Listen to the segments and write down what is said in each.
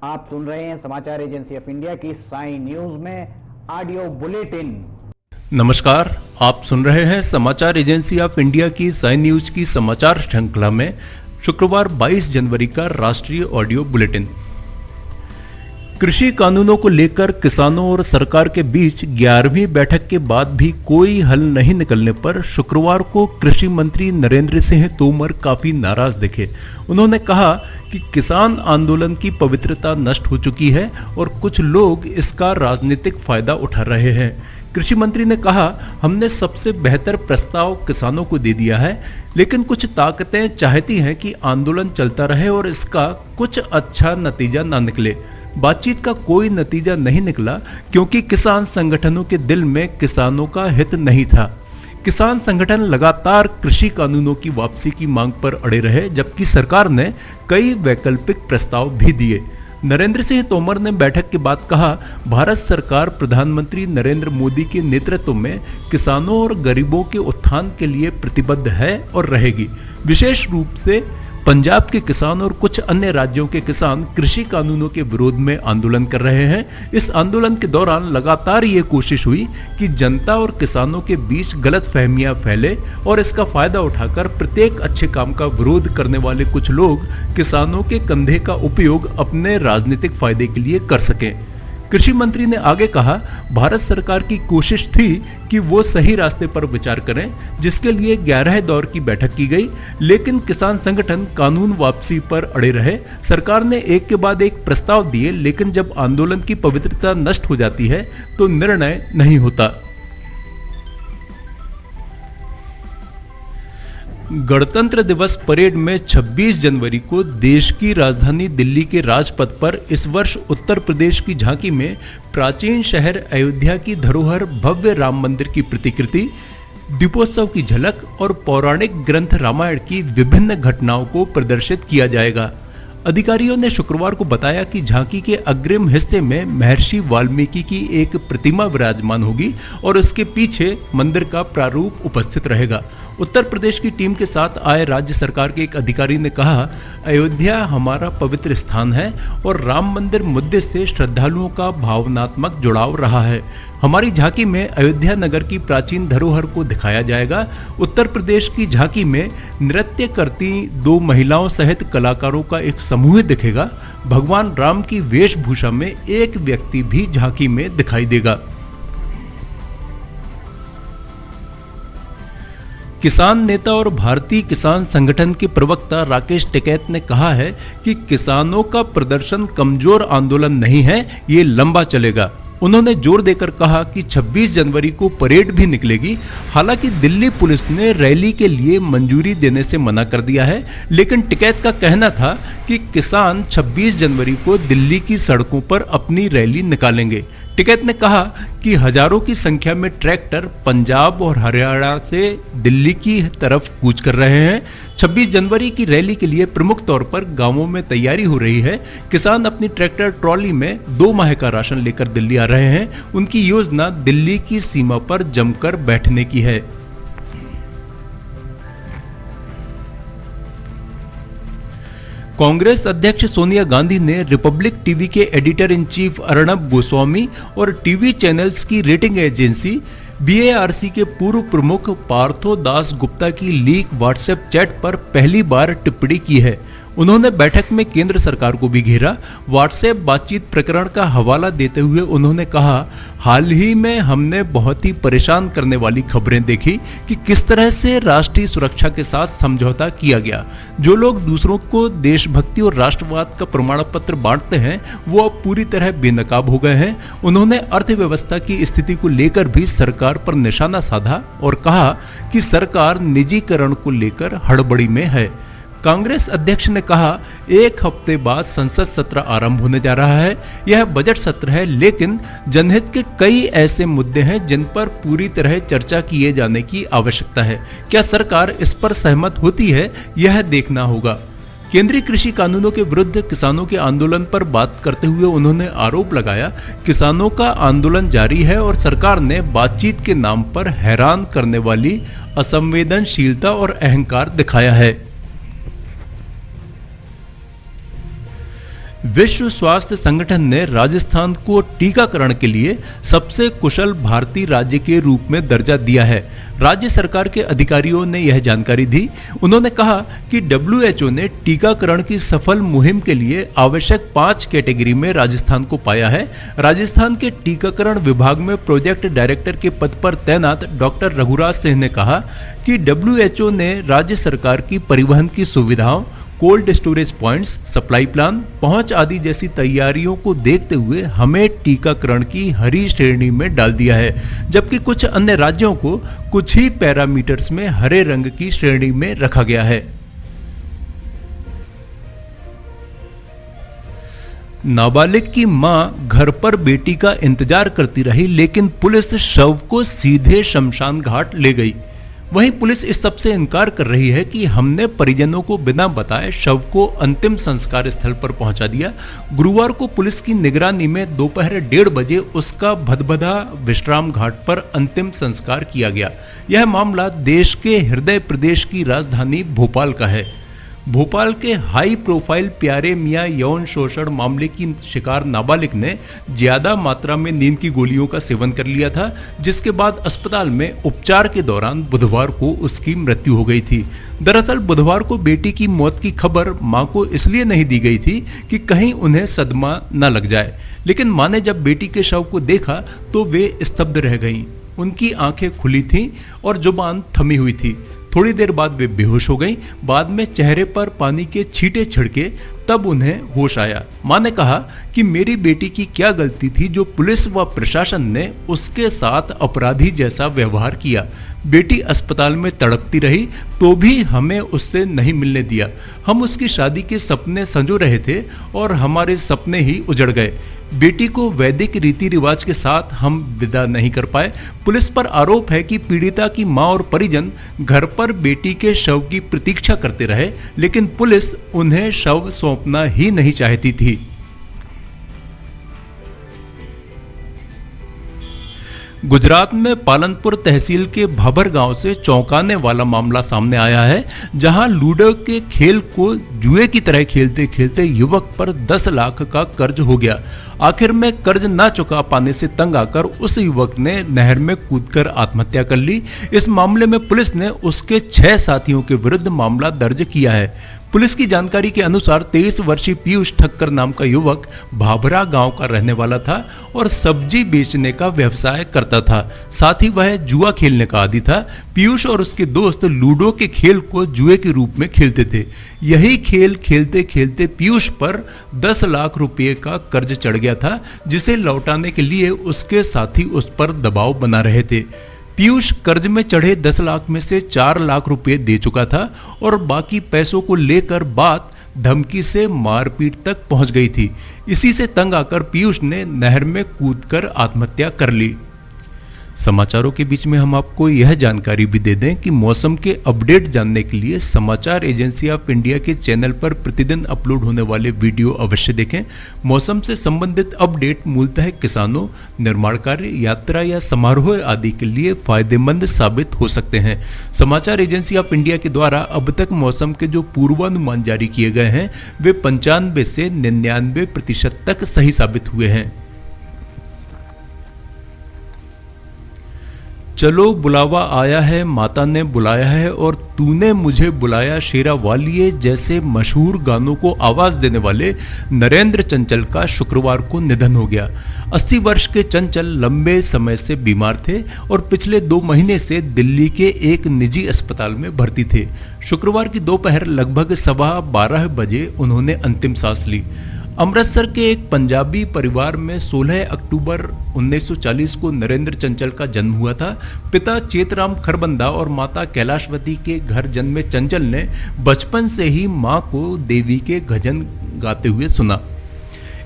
आप सुन रहे हैं समाचार एजेंसी ऑफ इंडिया की साई न्यूज में ऑडियो बुलेटिन। नमस्कार, आप सुन रहे हैं समाचार एजेंसी ऑफ इंडिया की साई न्यूज की समाचार श्रृंखला में शुक्रवार 22 जनवरी का राष्ट्रीय ऑडियो बुलेटिन। कृषि कानूनों को लेकर किसानों और सरकार के बीच 11वीं बैठक के बाद भी कोई हल नहीं निकलने पर शुक्रवार को कृषि मंत्री नरेंद्र सिंह तोमर काफी नाराज दिखे। उन्होंने कहा कि किसान आंदोलन की पवित्रता नष्ट हो चुकी है और कुछ लोग इसका राजनीतिक फायदा उठा रहे हैं। कृषि मंत्री ने कहा, हमने सबसे बेहतर प्रस्ताव किसानों को दे दिया है, लेकिन कुछ ताकतें चाहती हैं कि आंदोलन चलता रहे और इसका कुछ अच्छा नतीजा ना निकले। बातचीत का कोई नतीजा नहीं निकला क्योंकि किसान संगठनों के दिल में किसानों का हित नहीं था। किसान संगठन लगातार कृषि कानूनों की वापसी की मांग पर अड़े रहे, जबकि सरकार ने कई वैकल्पिक प्रस्ताव भी दिए। नरेंद्र सिंह तोमर ने बैठक के बाद कहा, भारत सरकार प्रधानमंत्री नरेंद्र मोदी के नेतृत्व में किसानों और गरीबों के उत्थान के लिए प्रतिबद्ध है और रहेगी। विशेष रूप से पंजाब के किसान और कुछ अन्य राज्यों के किसान कृषि कानूनों के विरोध में आंदोलन कर रहे हैं। इस आंदोलन के दौरान लगातार ये कोशिश हुई कि जनता और किसानों के बीच गलतफहमियां फैले और इसका फायदा उठाकर प्रत्येक अच्छे काम का विरोध करने वाले कुछ लोग किसानों के कंधे का उपयोग अपने राजनीतिक फायदे के लिए कर सकें। कृषि मंत्री ने आगे कहा, भारत सरकार की कोशिश थी कि वो सही रास्ते पर विचार करें, जिसके लिए 11 दौर की बैठक की गई, लेकिन किसान संगठन कानून वापसी पर अड़े रहे। सरकार ने एक के बाद एक प्रस्ताव दिए, लेकिन जब आंदोलन की पवित्रता नष्ट हो जाती है तो निर्णय नहीं होता। गणतंत्र दिवस परेड में 26 जनवरी को देश की राजधानी दिल्ली के राजपथ पर इस वर्ष उत्तर प्रदेश की झांकी में प्राचीन शहर अयोध्या की धरोहर भव्य राम मंदिर की प्रतिकृति, दीपोत्सव की झलक और पौराणिक ग्रंथ रामायण की विभिन्न घटनाओं को प्रदर्शित किया जाएगा। अधिकारियों ने शुक्रवार को बताया कि झांकी के अग्रिम हिस्से में महर्षि वाल्मीकि की एक प्रतिमा विराजमान होगी और उसके पीछे मंदिर का प्रारूप उपस्थित रहेगा। उत्तर प्रदेश की टीम के साथ आए राज्य सरकार के एक अधिकारी ने कहा, अयोध्या हमारा पवित्र स्थान है और राम मंदिर मुद्दे से श्रद्धालुओं का भावनात्मक जुड़ाव रहा है। हमारी झांकी में अयोध्या नगर की प्राचीन धरोहर को दिखाया जाएगा। उत्तर प्रदेश की झांकी में नृत्य करती 2 महिलाओं सहित कलाकारों का एक समूह दिखेगा। भगवान राम की वेशभूषा में एक व्यक्ति भी झांकी में दिखाई देगा। किसान नेता और भारतीय किसान संगठन के प्रवक्ता राकेश टिकैत ने कहा है कि किसानों का प्रदर्शन कमजोर आंदोलन नहीं है, ये लंबा चलेगा। उन्होंने जोर देकर कहा कि 26 जनवरी को परेड भी निकलेगी। हालांकि दिल्ली पुलिस ने रैली के लिए मंजूरी देने से मना कर दिया है, लेकिन टिकैत का कहना था कि किसान 26 जनवरी को दिल्ली की सड़कों पर अपनी रैली निकालेंगे। टिकैत ने कहा कि हजारों की संख्या में ट्रैक्टर पंजाब और हरियाणा से दिल्ली की तरफ कूच कर रहे हैं। 26 जनवरी की रैली के लिए प्रमुख तौर पर गांवों में तैयारी हो रही है। किसान अपनी ट्रैक्टर ट्रॉली में 2 माह का राशन लेकर दिल्ली आ रहे हैं। उनकी योजना दिल्ली की सीमा पर जमकर बैठने की है। कांग्रेस अध्यक्ष सोनिया गांधी ने रिपब्लिक टीवी के editor in chief Arnab Goswami और टीवी चैनल्स की रेटिंग एजेंसी बीएआरसी के पूर्व प्रमुख पार्थो दास गुप्ता की लीक व्हाट्सएप चैट पर पहली बार टिप्पणी की है। उन्होंने बैठक में केंद्र सरकार को भी घेरा। व्हाट्सएप बातचीत प्रकरण का हवाला देते हुए उन्होंने कहा, हाल ही में हमने बहुत ही परेशान करने वाली खबरें देखी कि किस तरह से राष्ट्रीय सुरक्षा के साथ समझौता किया गया। जो लोग दूसरों को देशभक्ति और राष्ट्रवाद का प्रमाण पत्र बांटते हैं, वो अब पूरी तरह बेनकाब हो गए हैं। उन्होंने अर्थव्यवस्था की स्थिति को लेकर भी सरकार पर निशाना साधा और कहा कि सरकार निजीकरण को लेकर हड़बड़ी में है। कांग्रेस अध्यक्ष ने कहा, 1 हफ्ते बाद संसद सत्र आरंभ होने जा रहा है। यह बजट सत्र है, लेकिन जनहित के कई ऐसे मुद्दे हैं जिन पर पूरी तरह चर्चा किए जाने की आवश्यकता है। क्या सरकार इस पर सहमत होती है, यह देखना होगा। केंद्रीय कृषि कानूनों के विरुद्ध किसानों के आंदोलन पर बात करते हुए उन्होंने आरोप लगाया, किसानों का आंदोलन जारी है और सरकार ने बातचीत के नाम पर हैरान करने वाली असंवेदनशीलता और अहंकार दिखाया है। विश्व स्वास्थ्य संगठन ने राजस्थान को टीकाकरण के लिए सबसे कुशल भारतीय राज्य के रूप में दर्जा दिया है। राज्य सरकार के अधिकारियों ने यह जानकारी दी। उन्होंने कहा कि WHO ने टीकाकरण की सफल मुहिम के लिए आवश्यक 5 कैटेगरी में राजस्थान को पाया है। राजस्थान के टीकाकरण विभाग में प्रोजेक्ट डायरेक्टर के पद पर तैनात डॉक्टर रघुराज सिंह ने कहा कि WHO ने राज्य सरकार की परिवहन की सुविधाओं, cold storage points, supply plan, पहुंच आदि जैसी तैयारियों को देखते हुए हमें टीकाकरण की हरी श्रेणी में डाल दिया है, जबकि कुछ अन्य राज्यों को कुछ ही पैरामीटर्स में हरे रंग की श्रेणी में रखा गया है। नाबालिग की मां घर पर बेटी का इंतजार करती रही, लेकिन पुलिस शव को सीधे शमशान घाट ले गई। वहीं पुलिस इस सब से इनकार कर रही है कि हमने परिजनों को बिना बताए शव को अंतिम संस्कार स्थल पर पहुंचा दिया। गुरुवार को पुलिस की निगरानी में दोपहर 1:30 बजे उसका भदभदा विश्राम घाट पर अंतिम संस्कार किया गया। यह मामला देश के हृदय प्रदेश की राजधानी भोपाल का है। भोपाल के हाई प्रोफाइल प्यारे मियां यौन शोषण मामले की शिकार नाबालिग ने ज्यादा मात्रा में नींद की गोलियों का सेवन कर लिया था, जिसके बाद अस्पताल में उपचार के दौरान बुधवार को उसकी मृत्यु हो गई थी। दरअसल बुधवार को बेटी की मौत की खबर मां को इसलिए नहीं दी गई थी कि कहीं उन्हें सदमा न लग जाए, लेकिन मां ने जब बेटी के शव को देखा तो वे स्तब्ध रह गईं। उनकी आंखें खुली थीं और जुबान थमी हुई थी। थोड़ी देर बाद वे बेहोश हो गईं। बाद में चेहरे पर पानी के छींटे छिड़के, तब उन्हें होश आया। मां ने कहा कि मेरी बेटी की क्या गलती थी जो पुलिस व प्रशासन ने उसके साथ अपराधी जैसा व्यवहार किया। बेटी अस्पताल में तड़पती रही तो भी हमें उससे नहीं मिलने दिया। हम उसकी शादी के सपने संजो रहे थे और हमारे सपने ही उजड़ गए। बेटी को वैदिक रीति रिवाज के साथ हम विदा नहीं कर पाए। पुलिस पर आरोप है कि पीड़िता की मां और परिजन घर पर बेटी के शव की प्रतीक्षा करते रहे, लेकिन पुलिस उन्हें शव सौंपना ही नहीं चाहती थी। गुजरात में पालनपुर तहसील के भाबर गांव से चौंकाने वाला मामला सामने आया है, जहां लूडो के खेल को जुए की तरह खेलते खेलते युवक पर 10 लाख का कर्ज हो गया। आखिर में कर्ज ना चुका पाने से तंग आकर उस युवक ने नहर में कूदकर आत्महत्या कर ली। इस मामले में पुलिस ने उसके 6 साथियों के विरुद्ध मामला दर्ज किया है। पुलिस की जानकारी के अनुसार 23 वर्षीय पीयूष ठक्कर नाम का युवक भाभरा गांव का रहने वाला था और सब्जी बेचने का व्यवसाय करता था। साथ ही वह जुआ खेलने का आदी था। पीयूष और उसके दोस्त लूडो के खेल को जुए के रूप में खेलते थे। यही खेल खेलते खेलते पीयूष पर 10 लाख रुपए का कर्ज चढ़ गया था, जिसे लौटाने के लिए उसके साथी उस पर दबाव बना रहे थे। पीयूष कर्ज में चढ़े 10 लाख में से 4 लाख रुपए दे चुका था और बाकी पैसों को लेकर बात धमकी से मारपीट तक पहुंच गई थी। इसी से तंग आकर पीयूष ने नहर में कूदकर आत्महत्या कर ली। समाचारों के बीच में हम आपको यह जानकारी भी दे दें कि मौसम के अपडेट जानने के लिए समाचार एजेंसी ऑफ इंडिया के चैनल पर प्रतिदिन अपलोड होने वाले वीडियो अवश्य देखें। मौसम से संबंधित अपडेट मूलतः किसानों, निर्माण कार्य, यात्रा या समारोह आदि के लिए फायदेमंद साबित हो सकते हैं। समाचार एजेंसी ऑफ इंडिया के द्वारा अब तक मौसम के जो पूर्वानुमान जारी किए गए हैं वे 95 से 99% तक सही साबित हुए हैं। चलो बुलावा आया है, माता ने बुलाया है और तूने मुझे बुलाया शेरा वालिए जैसे मशहूर गानों को आवाज देने वाले नरेंद्र चंचल का शुक्रवार को निधन हो गया। 80 वर्ष के चंचल लंबे समय से बीमार थे और पिछले 2 महीने से दिल्ली के एक निजी अस्पताल में भर्ती थे। शुक्रवार की दोपहर लगभग 12:15 बजे उन्होंने अंतिम सांस ली। अमृतसर के एक पंजाबी परिवार में 16 अक्टूबर 1940 को नरेंद्र चंचल का जन्म हुआ था। पिता चेतराम खरबंदा और माता कैलाशवती के घर जन्मे चंचल ने बचपन से ही मां को देवी के भजन गाते हुए सुना।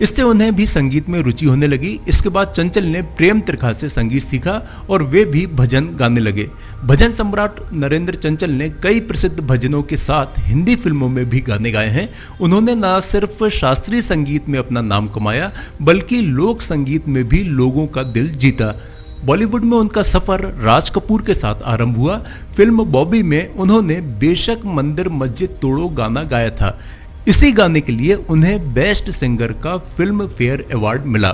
इससे उन्हें भी संगीत में रुचि होने लगी। इसके बाद चंचल ने प्रेम त्रिखा से संगीत सीखा और वे भी भजन गाने लगे। भजन सम्राट नरेंद्र चंचल ने कई प्रसिद्ध भजनों के साथ हिंदी फिल्मों में भी गाने गाए हैं। उन्होंने न सिर्फ शास्त्रीय संगीत में अपना नाम कमाया बल्कि लोक संगीत में भी लोगों का दिल जीता। बॉलीवुड में उनका सफर राज कपूर के साथ आरंभ हुआ। फिल्म बॉबी में उन्होंने बेशक मंदिर मस्जिद तोड़ो गाना गाया था। इसी गाने के लिए उन्हें बेस्ट सिंगर का फिल्म फेयर अवार्ड मिला।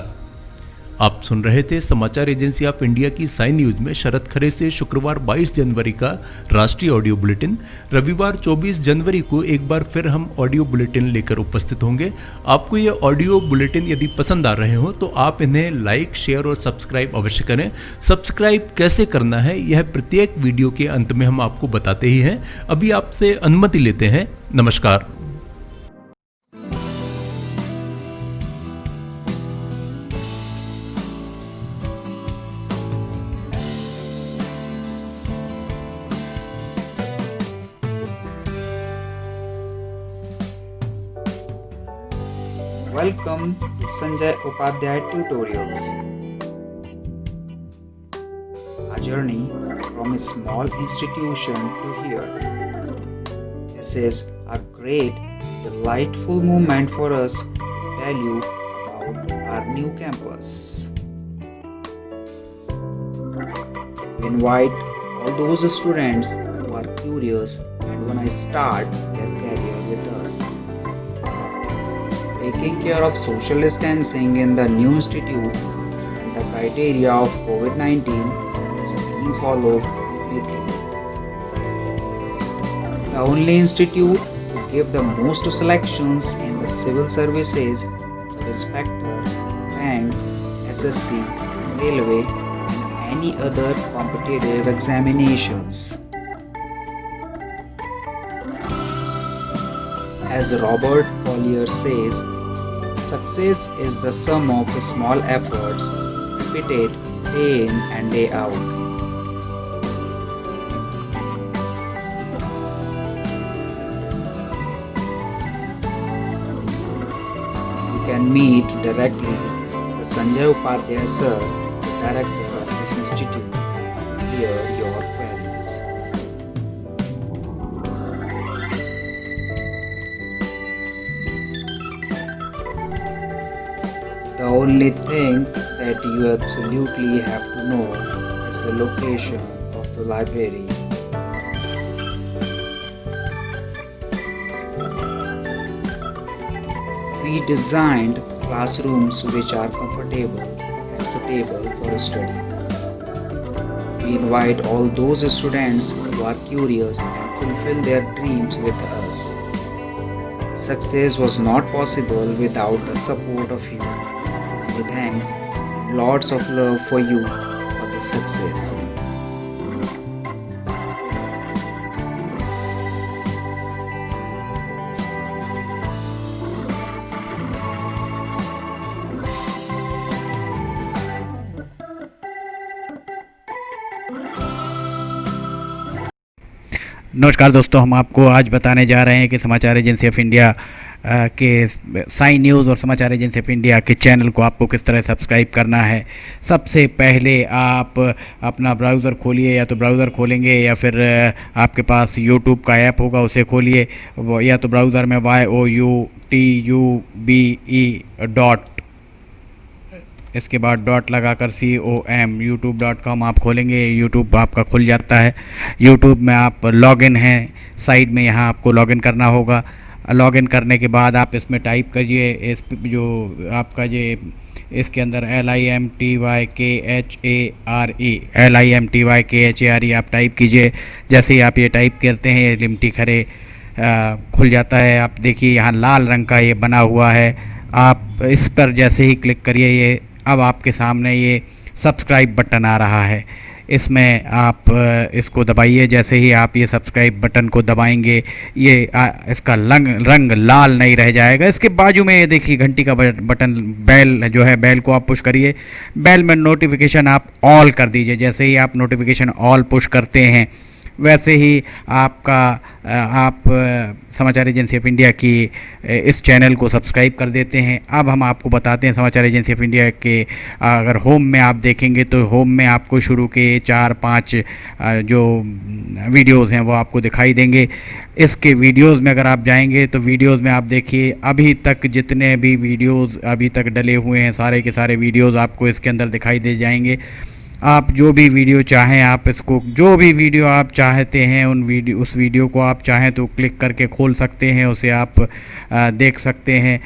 आप सुन रहे थे समाचार एजेंसी ऑफ इंडिया की साई न्यूज में शरद खरे से शुक्रवार 22 जनवरी का राष्ट्रीय ऑडियो बुलेटिन। रविवार 24 जनवरी को एक बार फिर हम ऑडियो बुलेटिन लेकर उपस्थित होंगे। आपको ये ऑडियो बुलेटिन यदि पसंद आ रहे हो तो आप इन्हें लाइक, शेयर और सब्सक्राइब अवश्य करें। सब्सक्राइब कैसे करना है यह प्रत्येक वीडियो के अंत में हम आपको बताते ही हैं। अभी आपसे अनुमति लेते हैं। नमस्कार। Welcome to Sanjay Upadhyay Tutorials. A journey from a small institution to here. This is a great, delightful moment for us to tell you about our new campus. We invite all those students who are curious and want to start their career with us. Taking care of social distancing in the new institute and the criteria of COVID-19 is being followed completely. The only institute to give the most selections in the civil services, sub-inspector, bank, SSC, railway and any other competitive examinations. As Robert Collier says, success is the sum of small efforts repeated day in and day out. You can meet directly the Sanjay Upadhyay sir, the director of this institute, to clear your queries. The only thing that you absolutely have to know is the location of the library. We designed classrooms which are comfortable and suitable for study. We invite all those students who are curious and fulfill their dreams with us. Success was not possible without the support of you. Many thanks and lots of love for you for this success. नमस्कार दोस्तों, हम आपको आज बताने जा रहे हैं कि समाचार एजेंसी ऑफ इंडिया के साई न्यूज़ और समाचार एजेंसी ऑफ इंडिया के चैनल को आपको किस तरह सब्सक्राइब करना है। सबसे पहले आप अपना ब्राउज़र खोलिए, या तो ब्राउज़र खोलेंगे या फिर आपके पास यूट्यूब का ऐप होगा उसे खोलिए, या तो ब्राउज़र में youtube.com इसके बाद डॉट लगाकर com youtube.com आप खोलेंगे। यूट्यूब आपका खुल जाता है। यूट्यूब में आप लॉगिन हैं, साइड में यहाँ आपको लॉगिन करना होगा। लॉगिन करने के बाद आप इसमें टाइप करिए, इस जो आपका ये इसके अंदर LIMTYKHARE आप टाइप कीजिए। जैसे ही आप ये टाइप करते हैं ये लिमटी खरे खुल जाता है। आप देखिए यहाँ लाल रंग का ये बना हुआ है, आप इस पर जैसे ही क्लिक करिए ये अब आपके सामने ये सब्सक्राइब बटन आ रहा है। इसमें आप इसको दबाइए। जैसे ही आप ये सब्सक्राइब बटन को दबाएंगे ये इसका रंग लाल नहीं रह जाएगा। इसके बाजू में ये देखिए घंटी का बटन, बेल जो है, बेल को आप पुश करिए। बेल में नोटिफिकेशन आप ऑल कर दीजिए। जैसे ही आप नोटिफिकेशन ऑल पुश करते हैं वैसे ही आप समाचार एजेंसी ऑफ इंडिया की इस चैनल को सब्सक्राइब कर देते हैं। अब हम आपको बताते हैं समाचार एजेंसी ऑफ इंडिया के अगर होम में आप देखेंगे तो होम में आपको शुरू के 4-5 जो वीडियोस हैं वो आपको दिखाई देंगे। इसके वीडियोस में अगर आप जाएंगे तो वीडियोस में आप देखिए अभी तक जितने भी वीडियोस अभी तक डले हुए हैं सारे के सारे वीडियोस आपको इसके अंदर दिखाई दे जाएंगे। आप जो भी वीडियो चाहें, आप इसको जो भी वीडियो आप चाहते हैं उस वीडियो को आप चाहें तो क्लिक करके खोल सकते हैं, उसे आप देख सकते हैं।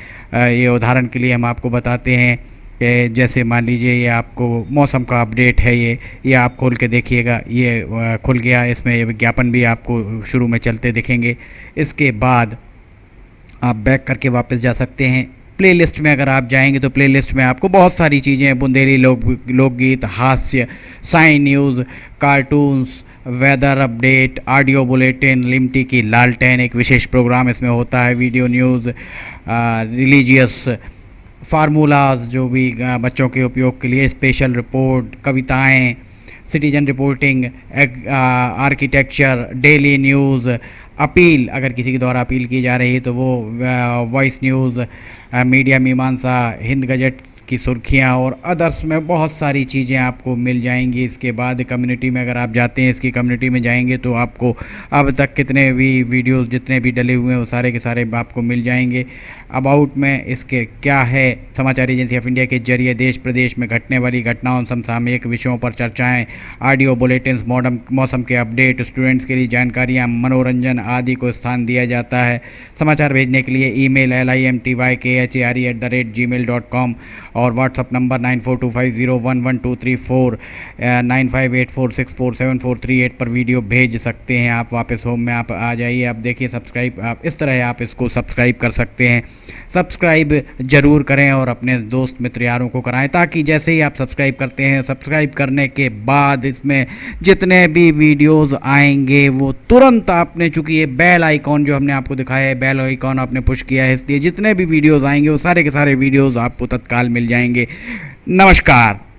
ये उदाहरण के लिए हम आपको बताते हैं कि जैसे मान लीजिए ये आपको मौसम का अपडेट है, ये आप खोल के देखिएगा, ये खुल गया। इसमें ये विज्ञापन भी आपको शुरू में चलते दिखेंगे। इसके बाद आप बैक करके वापस जा सकते हैं। प्लेलिस्ट में अगर आप जाएंगे तो प्लेलिस्ट में आपको बहुत सारी चीज़ें हैं, बुंदेली लोकगीत, हास्य, sign news, cartoons, weather update, audio bulletin, Limti की लालटेन एक विशेष प्रोग्राम इसमें होता है, वीडियो न्यूज़, रिलीजियस फार्मूलाज जो भी बच्चों के उपयोग के लिए, स्पेशल रिपोर्ट, कविताएं, citizen reporting, architecture, daily news, appeal अगर किसी के द्वारा अपील की जा रही है तो वो, वॉइस न्यूज़, मीडिया मीमांसा, हिंद गजट की सुर्खियां और अदर्स में बहुत सारी चीज़ें आपको मिल जाएंगी। इसके बाद कम्युनिटी में अगर आप जाते हैं, इसकी कम्युनिटी में जाएंगे तो आपको अब तक कितने भी वीडियोस जितने भी डले हुए हैं वो सारे के सारे आपको मिल जाएंगे। अबाउट में इसके क्या है, समाचार एजेंसी ऑफ इंडिया के जरिए देश प्रदेश में घटने वाली घटनाओं, समसामयिक विषयों पर चर्चाएं, ऑडियो बुलेटिन्स, मौसम के अपडेट, स्टूडेंट्स के लिए जानकारियाँ, मनोरंजन आदि को स्थान दिया जाता है। समाचार भेजने के लिए ईमेल limtykhare@gmail.com और व्हाट्सअप नंबर 9425011234 9584647438 पर वीडियो भेज सकते हैं। आप वापस होम में आप आ जाइए, आप देखिए सब्सक्राइब, आप इस तरह आप इसको सब्सक्राइब कर सकते हैं। सब्सक्राइब ज़रूर करें और अपने दोस्त मित्र यारों को कराएं, ताकि जैसे ही आप सब्सक्राइब करते हैं, सब्सक्राइब करने के बाद इसमें जितने भी वीडियोस आएंगे वो तुरंत आपने, चूँकि ये बेल आइकॉन जो हमने आपको दिखाया है, बेल आइकॉन आपने पुश किया है, इसलिए जितने भी वीडियोस आएंगे वो सारे के सारे वीडियोस आपको तत्काल मिल जाएंगे। नमस्कार।